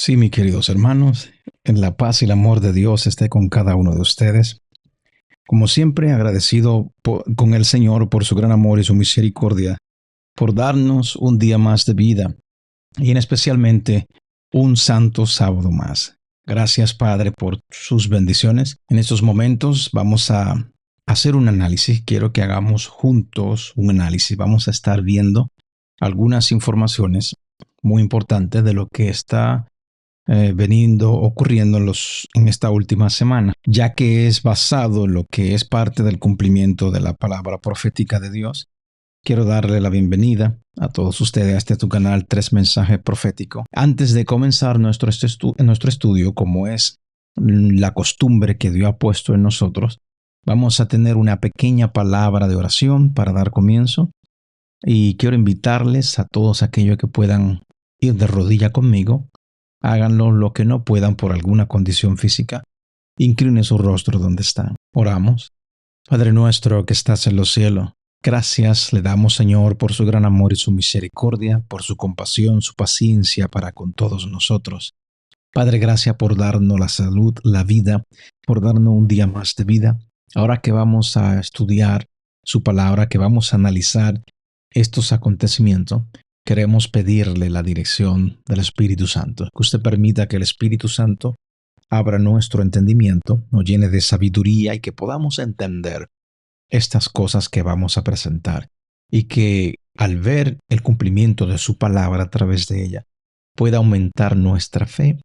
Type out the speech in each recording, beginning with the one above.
Sí, mis queridos hermanos, en la paz y el amor de Dios esté con cada uno de ustedes. Como siempre, agradecido con el Señor por su gran amor y su misericordia, por darnos un día más de vida y en especialmente un santo sábado más. Gracias, Padre, por sus bendiciones. En estos momentos vamos a hacer un análisis. Quiero que hagamos juntos un análisis. Vamos a estar viendo algunas informaciones muy importantes de lo que está veniendo ocurriendo en esta última semana, ya que es basado en lo que es parte del cumplimiento de la palabra profética de Dios. Quiero darle la bienvenida a todos ustedes a este tu canal Tres Mensajes Proféticos. Antes de comenzar nuestro estudio, como es la costumbre que Dios ha puesto en nosotros, vamos a tener una pequeña palabra de oración para dar comienzo. Y quiero invitarles a todos aquellos que puedan ir de rodilla conmigo. Háganlo lo que no puedan por alguna condición física. Incline su rostro donde están. Oramos. Padre nuestro que estás en los cielos, gracias le damos, Señor, por su gran amor y su misericordia, por su compasión, su paciencia para con todos nosotros. Padre, gracias por darnos la salud, la vida, por darnos un día más de vida. Ahora que vamos a estudiar su palabra, que vamos a analizar estos acontecimientos, queremos pedirle la dirección del Espíritu Santo. Que usted permita que el Espíritu Santo abra nuestro entendimiento, nos llene de sabiduría y que podamos entender estas cosas que vamos a presentar. Y que al ver el cumplimiento de su palabra a través de ella, pueda aumentar nuestra fe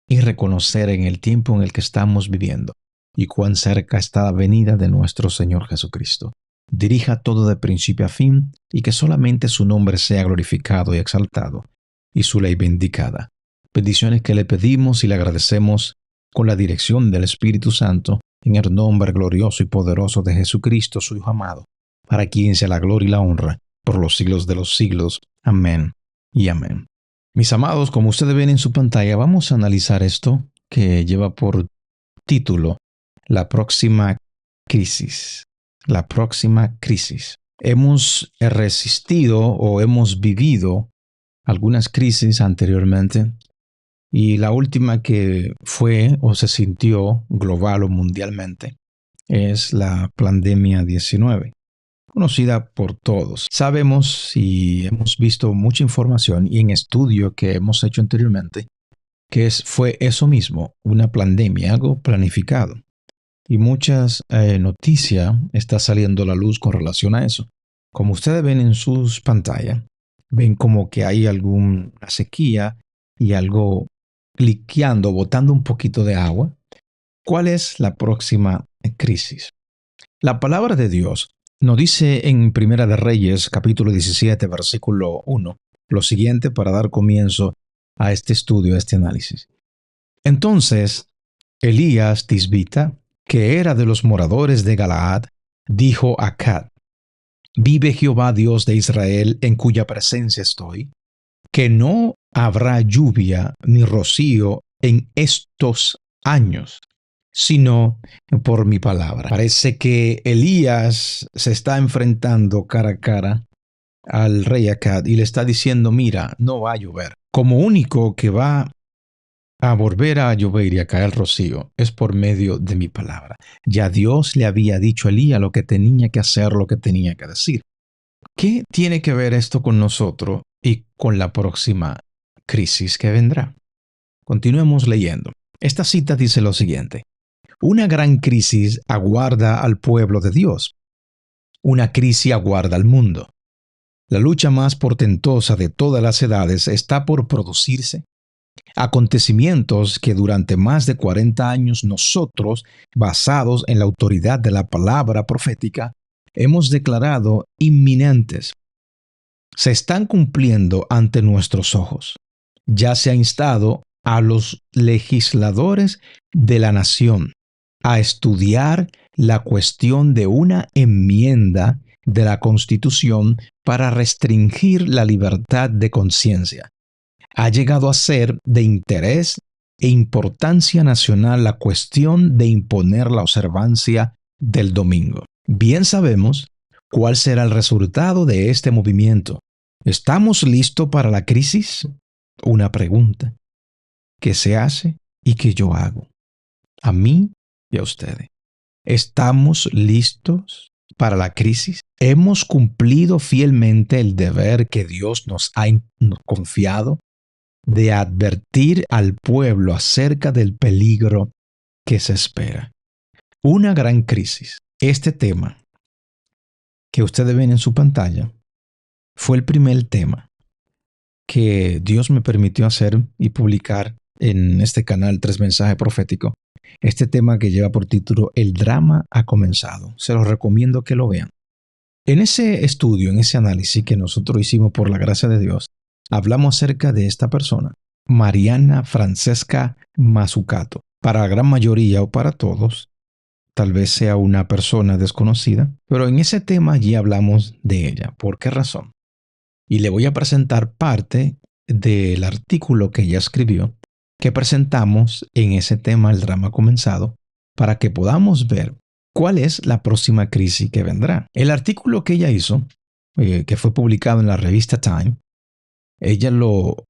y reconocer en el tiempo en el que estamos viviendo y cuán cerca está la venida de nuestro Señor Jesucristo. Dirija todo de principio a fin y que solamente su nombre sea glorificado y exaltado y su ley vindicada. Bendiciones que le pedimos y le agradecemos con la dirección del Espíritu Santo en el nombre glorioso y poderoso de Jesucristo, su Hijo amado, para quien sea la gloria y la honra por los siglos de los siglos. Amén y amén. Mis amados, como ustedes ven en su pantalla, vamos a analizar esto que lleva por título La próxima crisis. La próxima crisis. Hemos resistido o hemos vivido algunas crisis anteriormente y la última que fue o se sintió global o mundialmente es la pandemia 19, conocida por todos. Sabemos y hemos visto mucha información y en estudio que hemos hecho anteriormente que fue eso mismo, una pandemia, algo planificado. Y muchas noticias está saliendo a la luz con relación a eso. Como ustedes ven en sus pantallas, ven como que hay alguna sequía y algo liqueando, botando un poquito de agua. ¿Cuál es la próxima crisis? La palabra de Dios nos dice en Primera de Reyes, capítulo 17, versículo 1, lo siguiente para dar comienzo a este estudio, a este análisis. Entonces, Elías Tisbita, que era de los moradores de Galaad, dijo a Acab: Vive Jehová Dios de Israel, en cuya presencia estoy, que no habrá lluvia ni rocío en estos años, sino por mi palabra. Parece que Elías se está enfrentando cara a cara al rey Acab y le está diciendo: mira, no va a llover. Como único que va a volver a llover y a caer rocío es por medio de mi palabra. Ya Dios le había dicho a Elías lo que tenía que hacer, lo que tenía que decir. ¿Qué tiene que ver esto con nosotros y con la próxima crisis que vendrá? Continuemos leyendo. Esta cita dice lo siguiente: una gran crisis aguarda al pueblo de Dios. Una crisis aguarda al mundo. La lucha más portentosa de todas las edades está por producirse. Acontecimientos que durante más de 40 años nosotros, basados en la autoridad de la palabra profética, hemos declarado inminentes, se están cumpliendo ante nuestros ojos. Ya se ha instado a los legisladores de la nación a estudiar la cuestión de una enmienda de la Constitución para restringir la libertad de conciencia. Ha llegado a ser de interés e importancia nacional la cuestión de imponer la observancia del domingo. Bien sabemos cuál será el resultado de este movimiento. ¿Estamos listos para la crisis? Una pregunta. que se hace y que yo hago. A mí y a ustedes. ¿Estamos listos para la crisis? ¿Hemos cumplido fielmente el deber que Dios nos ha confiado de advertir al pueblo acerca del peligro que se espera? Una gran crisis. Este tema que ustedes ven en su pantalla fue el primer tema que Dios me permitió hacer y publicar en este canal Tres Mensajes Proféticos. Este tema que lleva por título El drama ha comenzado. Se los recomiendo que lo vean. En ese estudio, en ese análisis que nosotros hicimos por la gracia de Dios, hablamos acerca de esta persona, Mariana Francesca Mazzucato. Para la gran mayoría o para todos, tal vez sea una persona desconocida, pero en ese tema allí hablamos de ella. ¿Por qué razón? Y le voy a presentar parte del artículo que ella escribió, que presentamos en ese tema, El drama ha comenzado, para que podamos ver cuál es la próxima crisis que vendrá. El artículo que ella hizo, que fue publicado en la revista Time, ella lo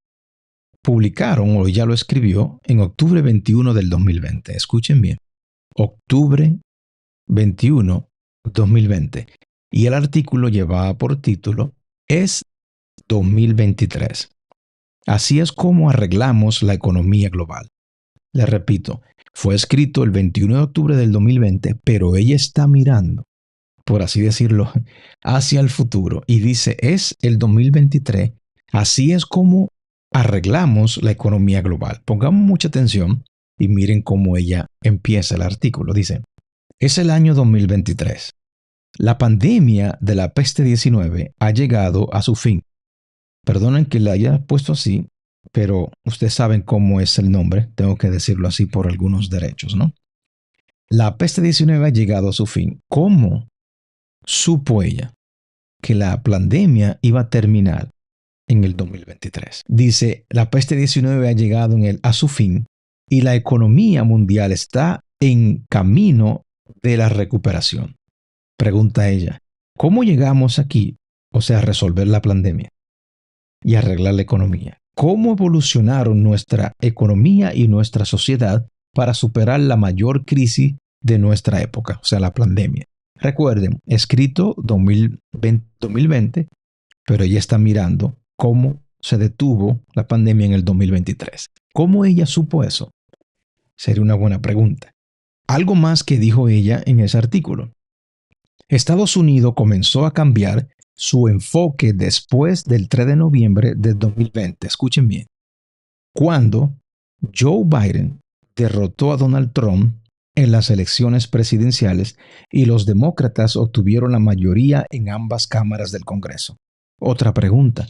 publicaron o ella lo escribió en octubre 21 del 2020. Escuchen bien, octubre 21, 2020. Y el artículo llevaba por título Es 2023. Así es como arreglamos la economía global. Le repito, fue escrito el 21 de octubre del 2020, pero ella está mirando, por así decirlo, hacia el futuro y dice, es el 2023, así es como arreglamos la economía global. Pongamos mucha atención y miren cómo ella empieza el artículo. Dice, es el año 2023. La pandemia de la peste 19 ha llegado a su fin. Perdonen que la haya puesto así, pero ustedes saben cómo es el nombre, tengo que decirlo así por algunos derechos, ¿no? La peste 19 ha llegado a su fin. ¿Cómo supo ella que la pandemia iba a terminar en el 2023? Dice, la peste 19 ha llegado a su fin y la economía mundial está en camino de la recuperación. Pregunta ella, ¿cómo llegamos aquí? O sea, a resolver la pandemia y arreglar la economía. ¿Cómo evolucionaron nuestra economía y nuestra sociedad para superar la mayor crisis de nuestra época, o sea, la pandemia? Recuerden, escrito 2020, pero ella está mirando cómo se detuvo la pandemia en el 2023. ¿Cómo ella supo eso? Sería una buena pregunta. Algo más que dijo ella en ese artículo. Estados Unidos comenzó a cambiar su enfoque después del 3 de noviembre de 2020. Escuchen bien. Cuando Joe Biden derrotó a Donald Trump en las elecciones presidenciales y los demócratas obtuvieron la mayoría en ambas cámaras del Congreso. Otra pregunta.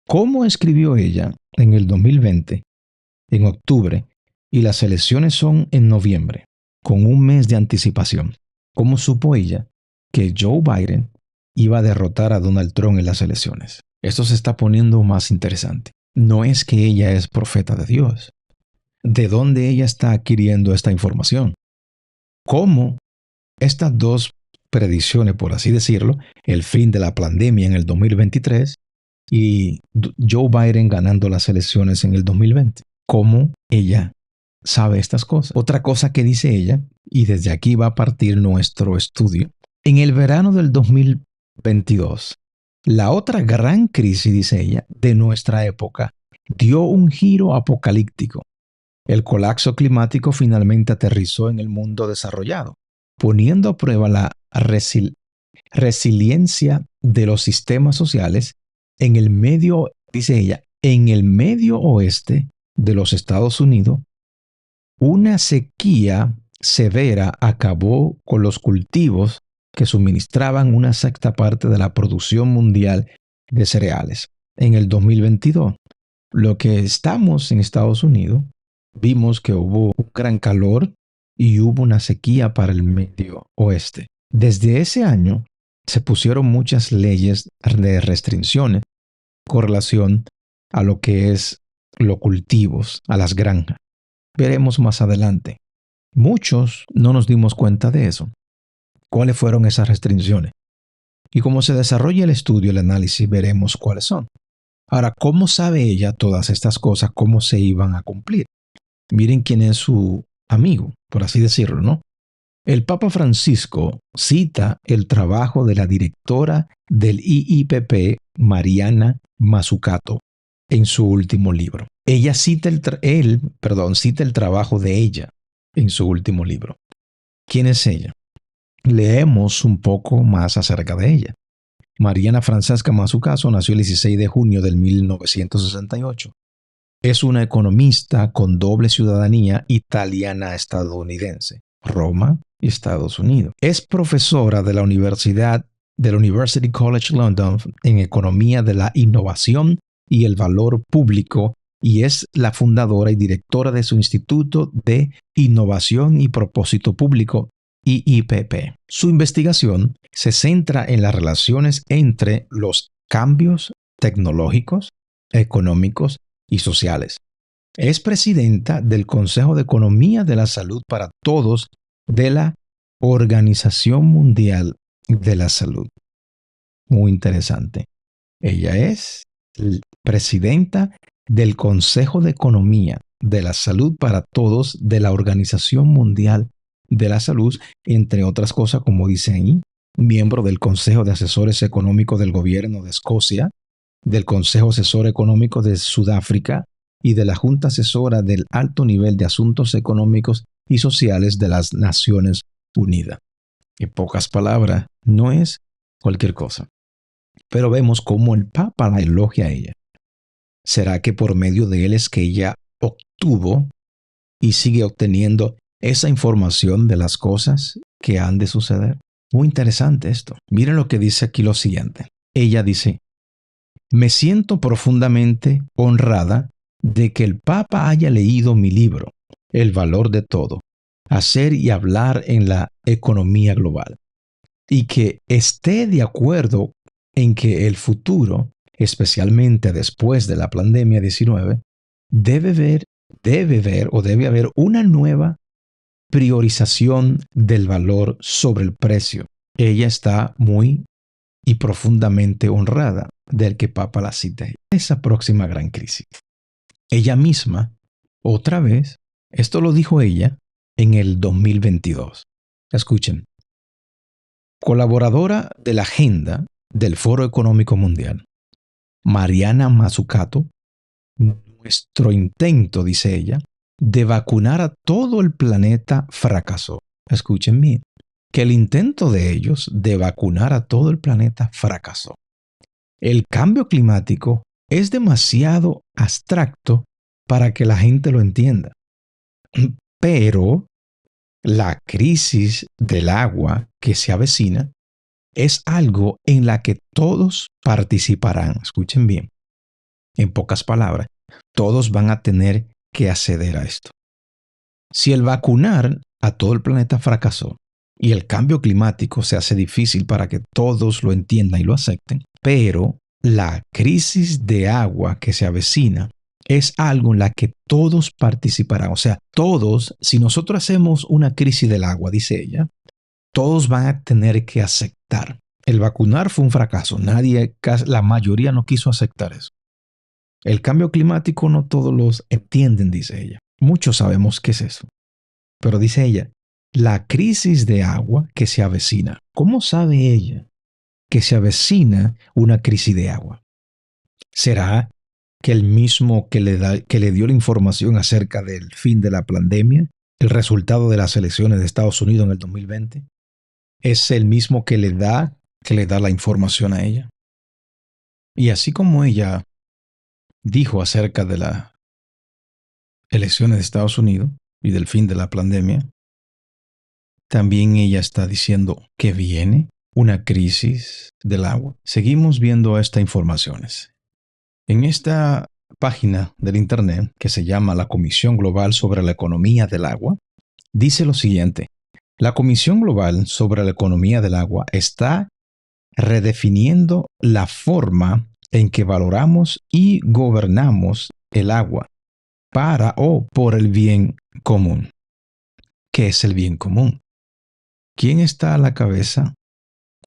¿Cómo escribió ella en el 2020, en octubre, y las elecciones son en noviembre, con un mes de anticipación? ¿Cómo supo ella que Joe Biden iba a derrotar a Donald Trump en las elecciones? Esto se está poniendo más interesante. No es que ella es profeta de Dios. ¿De dónde ella está adquiriendo esta información? ¿Cómo estas dos predicciones, por así decirlo, el fin de la pandemia en el 2023 y Joe Biden ganando las elecciones en el 2020? ¿Cómo ella sabe estas cosas? Otra cosa que dice ella, y desde aquí va a partir nuestro estudio, en el verano del 2022, la otra gran crisis, dice ella, de nuestra época, dio un giro apocalíptico. El colapso climático finalmente aterrizó en el mundo desarrollado, poniendo a prueba la resiliencia de los sistemas sociales en el medio, dice ella, en el medio oeste de los Estados Unidos. Una sequía severa acabó con los cultivos que suministraban una sexta parte de la producción mundial de cereales. En el 2022, lo que estamos en Estados Unidos, vimos que hubo un gran calor y hubo una sequía para el medio oeste. Desde ese año se pusieron muchas leyes de restricciones con relación a lo que es los cultivos, a las granjas. Veremos más adelante. Muchos no nos dimos cuenta de eso. ¿Cuáles fueron esas restricciones? Y como se desarrolla el estudio, el análisis, veremos cuáles son. Ahora, ¿cómo sabe ella todas estas cosas, cómo se iban a cumplir? Miren quién es su amigo, por así decirlo, ¿no? El Papa Francisco cita el trabajo de la directora del IIPP, Mariana Mazzucato, en su último libro. Cita el trabajo de ella en su último libro. ¿Quién es ella? Leemos un poco más acerca de ella. Mariana Francesca Mazzucato nació el 16 de junio de 1968. Es una economista con doble ciudadanía italiana-estadounidense, Roma y Estados Unidos. Es profesora de la University College London en Economía de la Innovación y el Valor Público y es la fundadora y directora de su Instituto de Innovación y Propósito Público, IIPP. Su investigación se centra en las relaciones entre los cambios tecnológicos, económicos y sociales. Es presidenta del Consejo de Economía de la Salud para Todos de la Organización Mundial de la Salud. Muy interesante. Ella es presidenta del Consejo de Economía de la Salud para Todos de la Organización Mundial de la Salud, entre otras cosas, como dice ahí, miembro del Consejo de Asesores Económicos del Gobierno de Escocia, del Consejo Asesor Económico de Sudáfrica y de la Junta Asesora del Alto Nivel de Asuntos Económicos y Sociales de las Naciones Unidas. En pocas palabras, no es cualquier cosa. Pero vemos cómo el Papa la elogia a ella. ¿Será que por medio de él es que ella obtuvo y sigue obteniendo esa información de las cosas que han de suceder? Muy interesante esto. Miren lo que dice aquí lo siguiente. Ella dice, me siento profundamente honrada de que el Papa haya leído mi libro, El valor de todo, hacer y hablar en la economía global, y que esté de acuerdo en que el futuro, especialmente después de la pandemia 19, debe haber una nueva priorización del valor sobre el precio. Ella está muy y profundamente honrada del que Papa la cite. Esa próxima gran crisis. Ella misma, otra vez, esto lo dijo ella en el 2022. Escuchen. Colaboradora de la agenda del Foro Económico Mundial, Mariana Mazzucato, nuestro intento, dice ella, de vacunar a todo el planeta fracasó. Escuchen bien, que el intento de ellos de vacunar a todo el planeta fracasó. El cambio climático es demasiado abstracto para que la gente lo entienda. Pero la crisis del agua que se avecina es algo en la que todos participarán. Escuchen bien. En pocas palabras, todos van a tener que acceder a esto. Si el vacunar a todo el planeta fracasó y el cambio climático se hace difícil para que todos lo entiendan y lo acepten, pero la crisis de agua que se avecina es algo en la que todos participarán. O sea, todos, si nosotros hacemos una crisis del agua, dice ella, todos van a tener que aceptar. El vacunar fue un fracaso. La mayoría no quiso aceptar eso. El cambio climático no todos los entienden, dice ella. Muchos sabemos qué es eso. Pero dice ella, la crisis de agua que se avecina. ¿Cómo sabe ella que se avecina una crisis de agua? ¿Será que el mismo que le dio la información acerca del fin de la pandemia, el resultado de las elecciones de Estados Unidos en el 2020, es el mismo que le da la información a ella? Y así como ella dijo acerca de las elecciones de Estados Unidos y del fin de la pandemia, también ella está diciendo que viene una crisis del agua. Seguimos viendo estas informaciones. En esta página del Internet, que se llama la Comisión Global sobre la Economía del Agua, dice lo siguiente. La Comisión Global sobre la Economía del Agua está redefiniendo la forma en que valoramos y gobernamos el agua para o por el bien común. ¿Qué es el bien común? ¿Quién está a la cabeza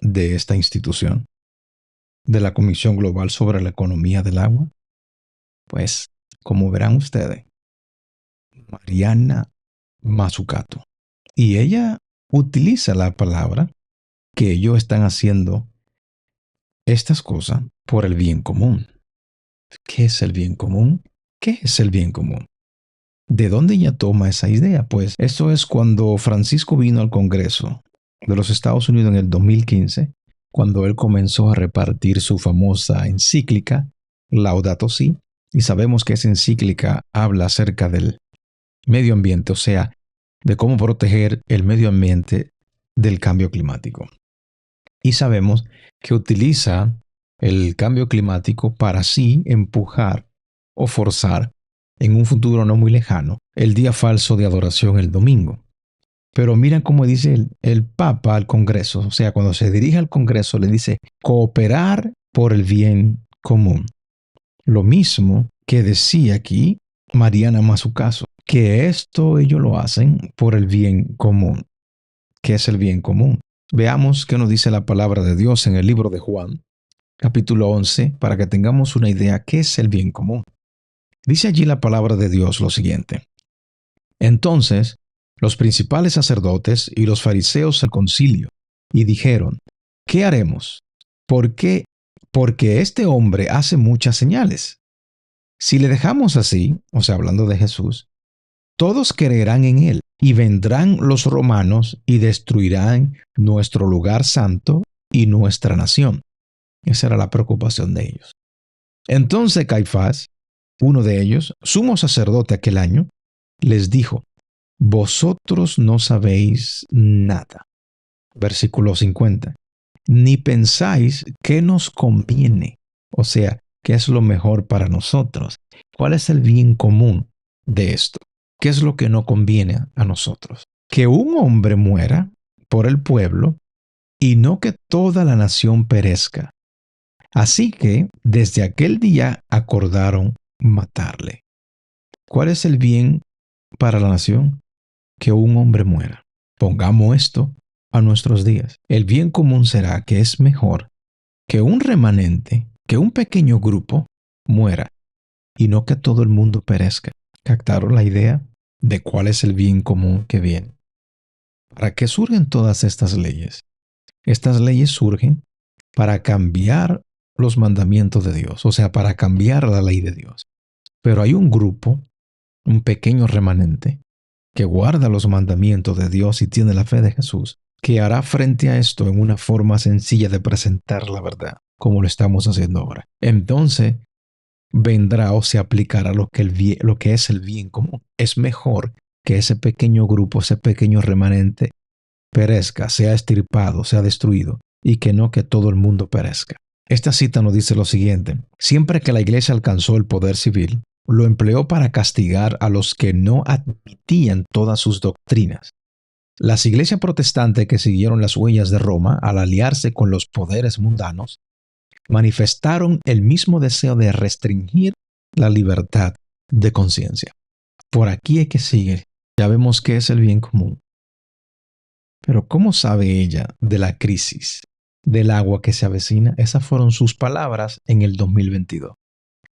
de esta institución, de la Comisión Global sobre la Economía del Agua? Pues, como verán ustedes, Mariana Mazzucato. Y ella utiliza la palabra que ellos están haciendo estas cosas por el bien común. ¿Qué es el bien común? ¿Qué es el bien común? ¿De dónde ella toma esa idea? Pues eso es cuando Francisco vino al Congreso de los Estados Unidos en el 2015, cuando él comenzó a repartir su famosa encíclica, Laudato Si, y sabemos que esa encíclica habla acerca del medio ambiente, o sea, de cómo proteger el medio ambiente del cambio climático. Y sabemos que utiliza el cambio climático para así empujar o forzar en un futuro no muy lejano el día falso de adoración el domingo. Pero miren cómo dice el Papa al Congreso, o sea, cuando se dirige al Congreso le dice cooperar por el bien común. Lo mismo que decía aquí Mariana Mazzucato, que esto ellos lo hacen por el bien común. ¿Qué es el bien común? Veamos qué nos dice la palabra de Dios en el libro de Juan, capítulo 11, para que tengamos una idea qué es el bien común. Dice allí la palabra de Dios lo siguiente. Entonces, los principales sacerdotes y los fariseos al concilio, y dijeron, ¿qué haremos? ¿Por qué? Porque este hombre hace muchas señales. Si le dejamos así, o sea, hablando de Jesús, todos creerán en él y vendrán los romanos y destruirán nuestro lugar santo y nuestra nación. Esa era la preocupación de ellos. Entonces Caifás, uno de ellos, sumo sacerdote aquel año, les dijo, vosotros no sabéis nada. Versículo 50. Ni pensáis qué nos conviene, o sea, qué es lo mejor para nosotros. ¿Cuál es el bien común de esto? ¿Qué es lo que no conviene a nosotros? Que un hombre muera por el pueblo y no que toda la nación perezca. Así que desde aquel día acordaron matarle. ¿Cuál es el bien para la nación? Que un hombre muera. Pongamos esto a nuestros días. El bien común será que es mejor que un remanente, que un pequeño grupo muera y no que todo el mundo perezca. ¿Captaron la idea de cuál es el bien común que viene? ¿Para qué surgen todas estas leyes? Estas leyes surgen para cambiar los mandamientos de Dios, o sea, para cambiar la ley de Dios. Pero hay un grupo, un pequeño remanente, que guarda los mandamientos de Dios y tiene la fe de Jesús, que hará frente a esto en una forma sencilla de presentar la verdad, como lo estamos haciendo ahora. Entonces, vendrá o se aplicará lo que es el bien común. Es mejor que ese pequeño grupo, ese pequeño remanente, perezca, sea extirpado, sea destruido, y que no que todo el mundo perezca. Esta cita nos dice lo siguiente: siempre que la iglesia alcanzó el poder civil, lo empleó para castigar a los que no admitían todas sus doctrinas. Las iglesias protestantes que siguieron las huellas de Roma al aliarse con los poderes mundanos, manifestaron el mismo deseo de restringir la libertad de conciencia. Por aquí es que sigue. Ya vemos qué es el bien común. Pero ¿cómo sabe ella de la crisis del agua que se avecina? Esas fueron sus palabras en el 2022.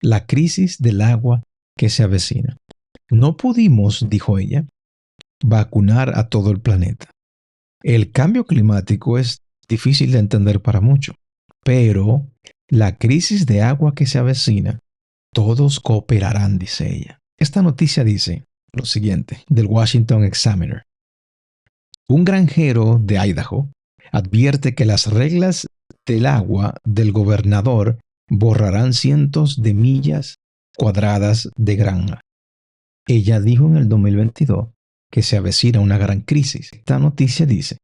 La crisis del agua que se avecina. No pudimos, dijo ella, vacunar a todo el planeta. El cambio climático es difícil de entender para muchos, pero la crisis de agua que se avecina, todos cooperarán, dice ella. Esta noticia dice lo siguiente del Washington Examiner. Un granjero de Idaho advierte que las reglas del agua del gobernador borrarán cientos de millas cuadradas de granja. Ella dijo en el 2022 que se avecina una gran crisis. Esta noticia dice,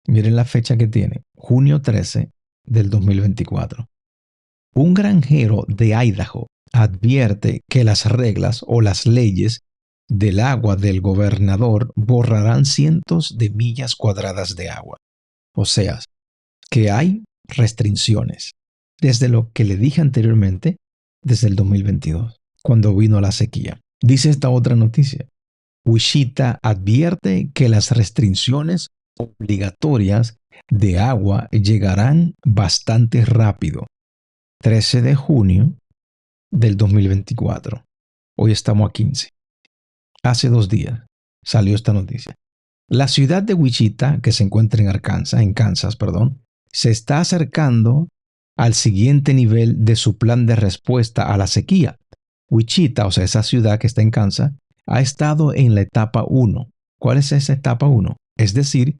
miren la fecha que tiene, junio 13 del 2024. Un granjero de Idaho advierte que las reglas o las leyes del agua del gobernador borrarán cientos de millas cuadradas de agua. O sea, que hay restricciones. Desde lo que le dije anteriormente, desde el 2022, cuando vino la sequía. Dice esta otra noticia. Wichita advierte que las restricciones obligatorias de agua llegarán bastante rápido. 13 de junio del 2024. Hoy estamos a 15. Hace 2 días salió esta noticia. La ciudad de Wichita, que se encuentra en Kansas, perdón, se está acercando al siguiente nivel de su plan de respuesta a la sequía. Wichita, o sea, esa ciudad que está en Kansas, ha estado en la etapa 1. ¿Cuál es esa etapa 1? Es decir,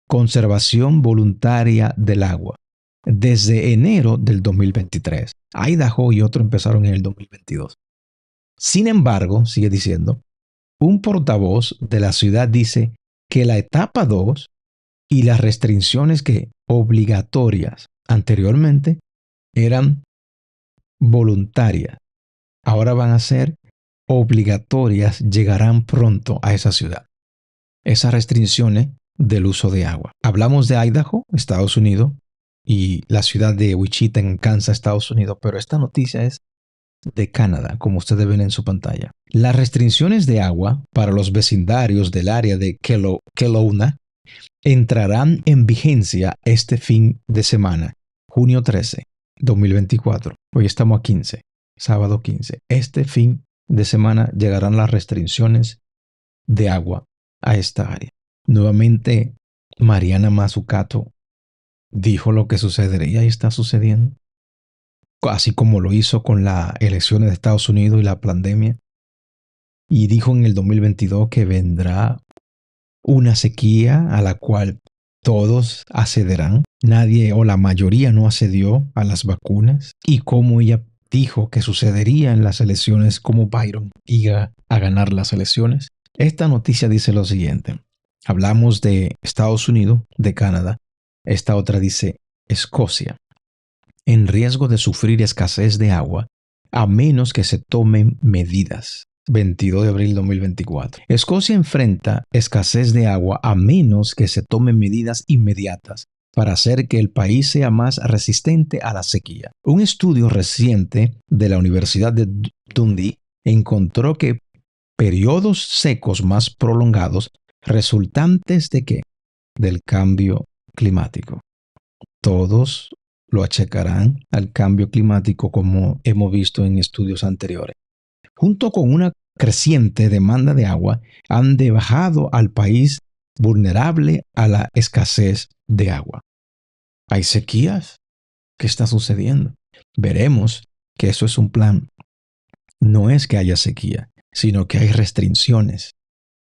conservación voluntaria del agua. Desde enero del 2023. Idaho y otros empezaron en el 2022. Sin embargo, sigue diciendo, un portavoz de la ciudad dice que la etapa 2 y las restricciones que obligatorias anteriormente eran voluntarias, ahora van a ser obligatorias, llegarán pronto a esa ciudad. Esas restricciones del uso de agua. Hablamos de Idaho, Estados Unidos, y la ciudad de Wichita en Kansas, Estados Unidos, pero esta noticia es de Canadá, como ustedes ven en su pantalla. Las restricciones de agua para los vecindarios del área de Kelowna entrarán en vigencia este fin de semana, junio 13, 2024. Hoy estamos a 15, sábado 15. Este fin de semana llegarán las restricciones de agua a esta área. Nuevamente, Mariana Mazzucato dijo lo que sucedería y está sucediendo, así como lo hizo con las elecciones de Estados Unidos y la pandemia. Y dijo en el 2022 que vendrá una sequía a la cual todos accederán. Nadie o la mayoría no accedió a las vacunas. Y como ella dijo que sucedería en las elecciones, como Biden iba a ganar las elecciones. Esta noticia dice lo siguiente. Hablamos de Estados Unidos, de Canadá. Esta otra dice Escocia, en riesgo de sufrir escasez de agua a menos que se tomen medidas. 22 de abril 2024. Escocia enfrenta escasez de agua a menos que se tomen medidas inmediatas para hacer que el país sea más resistente a la sequía. Un estudio reciente de la Universidad de Dundee encontró que periodos secos más prolongados resultantes de qué? Del cambio climático. Todos lo achacarán al cambio climático, como hemos visto en estudios anteriores. Junto con una creciente demanda de agua, han dejado al país vulnerable a la escasez de agua. ¿Hay sequías? ¿Qué está sucediendo? Veremos que eso es un plan. No es que haya sequía, sino que hay restricciones,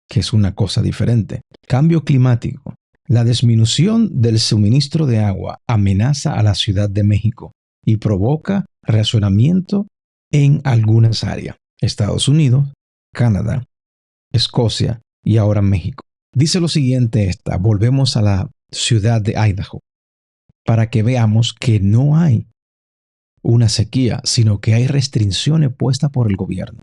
que es una cosa diferente. Cambio climático. La disminución del suministro de agua amenaza a la Ciudad de México y provoca racionamiento en algunas áreas. Estados Unidos, Canadá, Escocia y ahora México. Dice lo siguiente volvemos a la ciudad de Idaho, para que veamos que no hay una sequía, sino que hay restricciones puestas por el gobierno.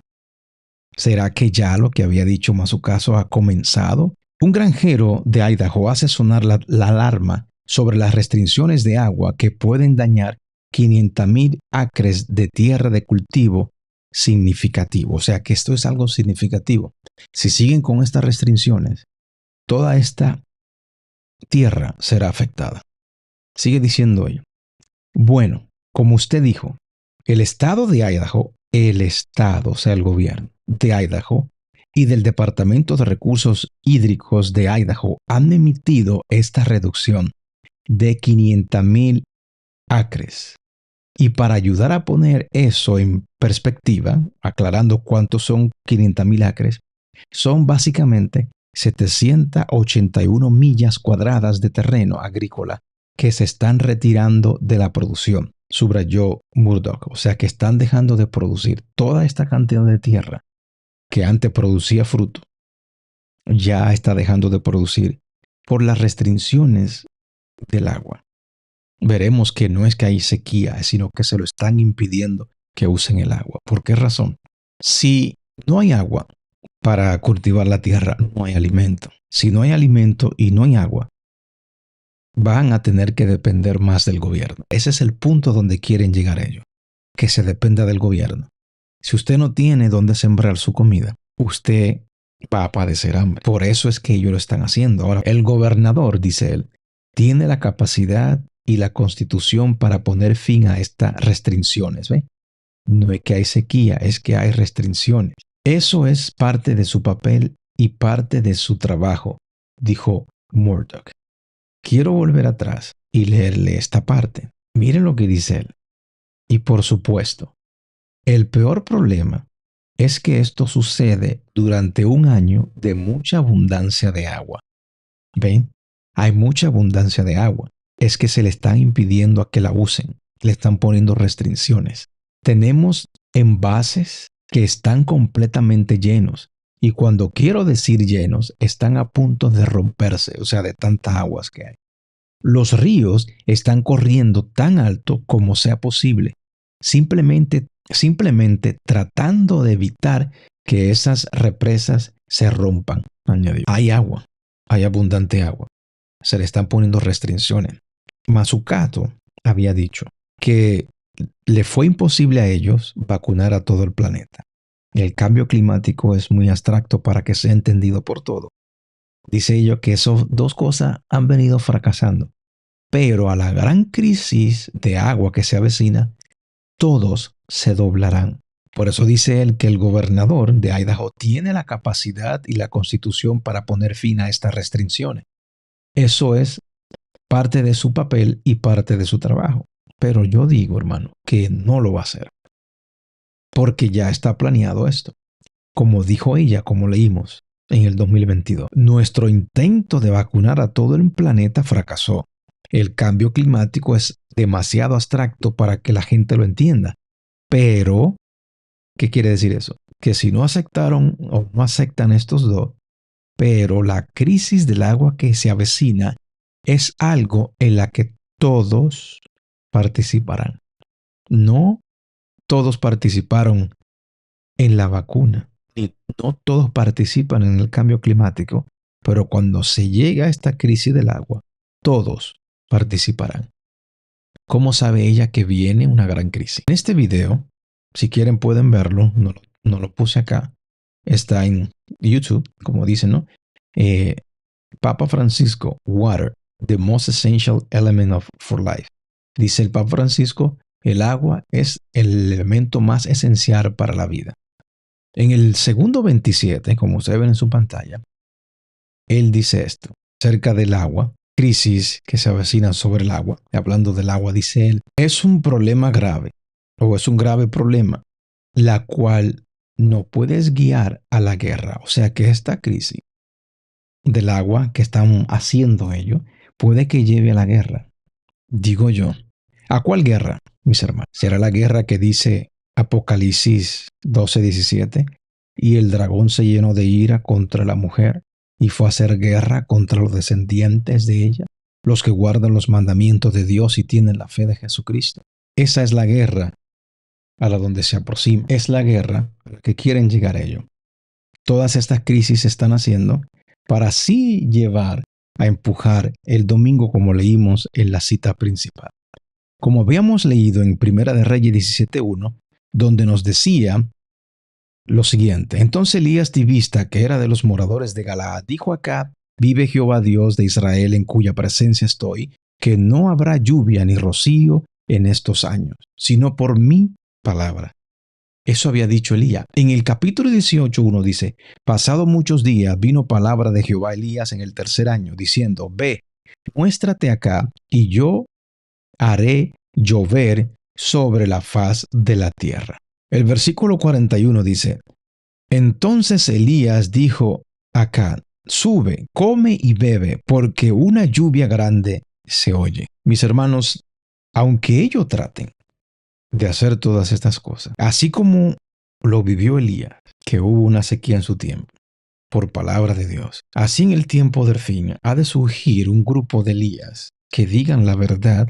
¿Será que ya lo que había dicho Mazzucato ha comenzado? Un granjero de Idaho hace sonar la alarma sobre las restricciones de agua que pueden dañar 500,000 acres de tierra de cultivo significativo. O sea que esto es algo significativo. Si siguen con estas restricciones, toda esta tierra será afectada. Sigue diciendo ello. Bueno, como usted dijo, el estado de Idaho, o sea, el gobierno de Idaho y del Departamento de Recursos Hídricos de Idaho han emitido esta reducción de 500,000 acres. Y para ayudar a poner eso en perspectiva, aclarando cuántos son 500,000 acres, son básicamente 781 millas cuadradas de terreno agrícola que se están retirando de la producción, subrayó Murdoch. O sea que están dejando de producir toda esta cantidad de tierra que antes producía fruto, ya está dejando de producir por las restricciones del agua. Veremos que no es que hay sequía, sino que se lo están impidiendo que usen el agua. ¿Por qué razón? Si no hay agua para cultivar la tierra, no hay alimento. Si no hay alimento y no hay agua, van a tener que depender más del gobierno. Ese es el punto donde quieren llegar ellos, que se dependa del gobierno. Si usted no tiene dónde sembrar su comida, usted va a padecer hambre. Por eso es que ellos lo están haciendo. Ahora, el gobernador, dice él, tiene la capacidad y la constitución para poner fin a estas restricciones. ¿Ve? No es que hay sequía, es que hay restricciones. Eso es parte de su papel y parte de su trabajo, dijo Murdoch. Quiero volver atrás y leerle esta parte. Miren lo que dice él. Y por supuesto, el peor problema es que esto sucede durante un año de mucha abundancia de agua. ¿Ven? Hay mucha abundancia de agua. Es que se le están impidiendo a que la usen. Le están poniendo restricciones. Tenemos envases que están completamente llenos. Y cuando quiero decir llenos, están a punto de romperse, o sea, de tantas aguas que hay. Los ríos están corriendo tan alto como sea posible, simplemente tratando de evitar que esas represas se rompan, añadió. Hay agua, hay abundante agua. Se le están poniendo restricciones. Mazzucato había dicho que le fue imposible a ellos vacunar a todo el planeta. El cambio climático es muy abstracto para que sea entendido por todo. Dice ello que esas dos cosas han venido fracasando. Pero a la gran crisis de agua que se avecina, todos se doblarán. Por eso dice él que el gobernador de Idaho tiene la capacidad y la constitución para poner fin a estas restricciones. Eso es parte de su papel y parte de su trabajo. Pero yo digo, hermano, que no lo va a hacer. Porque ya está planeado esto. Como dijo ella, como leímos en el 2022. Nuestro intento de vacunar a todo el planeta fracasó. El cambio climático es demasiado abstracto para que la gente lo entienda. Pero, ¿qué quiere decir eso? Que si no aceptaron o no aceptan estos dos, pero la crisis del agua que se avecina es algo en la que todos participarán. No todos participaron en la vacuna, y no todos participan en el cambio climático, pero cuando se llega a esta crisis del agua, todos participarán. ¿Cómo sabe ella que viene una gran crisis? En este video, si quieren pueden verlo, no lo puse acá, está en YouTube, como dicen, ¿no? Papa Francisco, water, the most essential element for life. Dice el Papa Francisco, el agua es el elemento más esencial para la vida. En el segundo 27, como ustedes ven en su pantalla, él dice esto, acerca del agua, crisis que se avecina sobre el agua. Hablando del agua, dice él, es un problema grave, o es un grave problema, la cual no puedes guiar a la guerra. O sea que esta crisis del agua que están haciendo ellos puede que lleve a la guerra. Digo yo, ¿a cuál guerra, mis hermanos? ¿Será la guerra que dice Apocalipsis 12:17? Y el dragón se llenó de ira contra la mujer y fue a hacer guerra contra los descendientes de ella, los que guardan los mandamientos de Dios y tienen la fe de Jesucristo. Esa es la guerra a la donde se aproxima. Es la guerra a la que quieren llegar ellos. Todas estas crisis se están haciendo para así llevar a empujar el domingo, como leímos en la cita principal. Como habíamos leído en Primera de Reyes 17:1, donde nos decía lo siguiente: entonces Elías Tibista, que era de los moradores de Galaad, dijo a Acab: vive Jehová Dios de Israel, en cuya presencia estoy, que no habrá lluvia ni rocío en estos años, sino por mi palabra. Eso había dicho Elías. En el capítulo 18:1 dice: pasado muchos días vino palabra de Jehová a Elías en el tercer año, diciendo: ve, muéstrate acá, y yo haré llover sobre la faz de la tierra. El versículo 41 dice: entonces Elías dijo a Acab: sube, come y bebe, porque una lluvia grande se oye. Mis hermanos, aunque ellos traten de hacer todas estas cosas, así como lo vivió Elías, que hubo una sequía en su tiempo, por palabra de Dios, así en el tiempo del fin ha de surgir un grupo de Elías que digan la verdad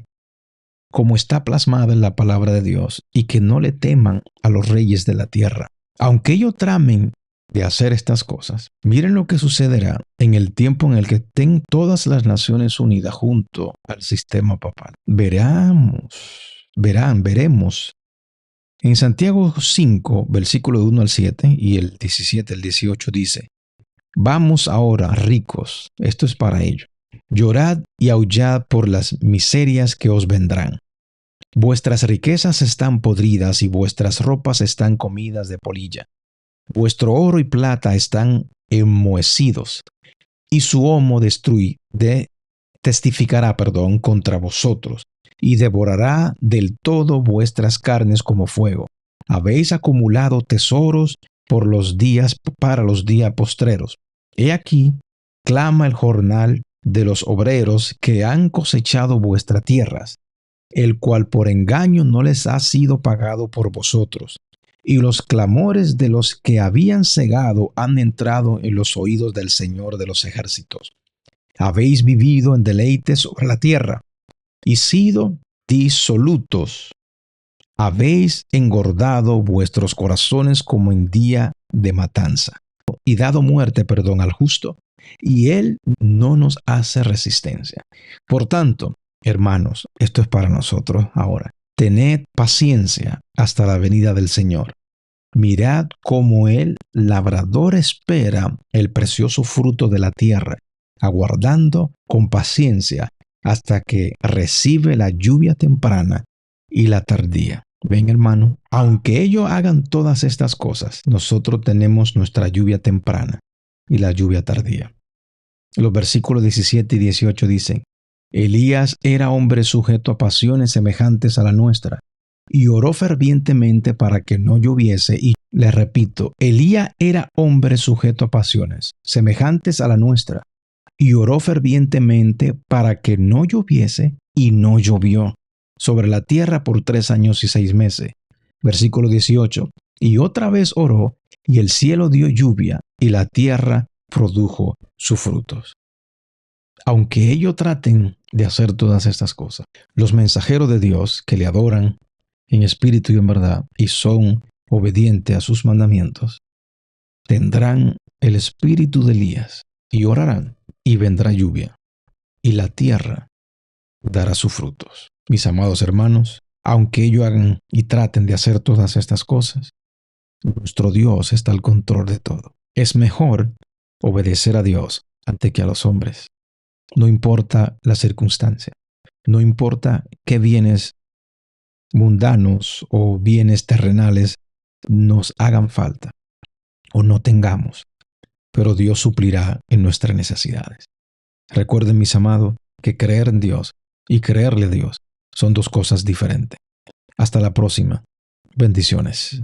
como está plasmada en la palabra de Dios y que no le teman a los reyes de la tierra. Aunque ellos tramen de hacer estas cosas, miren lo que sucederá en el tiempo en el que estén todas las naciones unidas junto al sistema papal. Veremos. En Santiago 5, versículo 1 al 7 y el 17 al 18 dice: vamos ahora, ricos, esto es para ellos, llorad y aullad por las miserias que os vendrán. Vuestras riquezas están podridas y vuestras ropas están comidas de polilla. Vuestro oro y plata están enmohecidos, y su testificará, contra vosotros, y devorará del todo vuestras carnes como fuego. Habéis acumulado tesoros para los días postreros. He aquí, clama el jornal de los obreros que han cosechado vuestras tierras, el cual por engaño no les ha sido pagado por vosotros. Y los clamores de los que habían cegado han entrado en los oídos del Señor de los ejércitos. Habéis vivido en deleites sobre la tierra y sido disolutos. Habéis engordado vuestros corazones como en día de matanza y dado muerte, al justo, y él no nos hace resistencia. Por tanto, hermanos, esto es para nosotros ahora. Tened paciencia hasta la venida del Señor. Mirad cómo el labrador espera el precioso fruto de la tierra, aguardando con paciencia hasta que recibe la lluvia temprana y la tardía. Ven, hermano, aunque ellos hagan todas estas cosas, nosotros tenemos nuestra lluvia temprana y la lluvia tardía. Los versículos 17 y 18 dicen: Elías era hombre sujeto a pasiones semejantes a la nuestra, y oró fervientemente para que no lloviese. Y les repito, Elías era hombre sujeto a pasiones semejantes a la nuestra, y oró fervientemente para que no lloviese, y no llovió sobre la tierra por 3 años y 6 meses. Versículo 18. Y otra vez oró, y el cielo dio lluvia, y la tierra produjo sus frutos. Aunque ellos traten de hacer todas estas cosas, los mensajeros de Dios que le adoran en espíritu y en verdad y son obedientes a sus mandamientos, tendrán el espíritu de Elías y orarán, y vendrá lluvia, y la tierra dará sus frutos. Mis amados hermanos, aunque ellos hagan y traten de hacer todas estas cosas, nuestro Dios está al control de todo. Es mejor obedecer a Dios antes que a los hombres. No importa la circunstancia, no importa qué bienes mundanos o bienes terrenales nos hagan falta o no tengamos, pero Dios suplirá en nuestras necesidades. Recuerden, mis amados, que creer en Dios y creerle a Dios son dos cosas diferentes. Hasta la próxima. Bendiciones.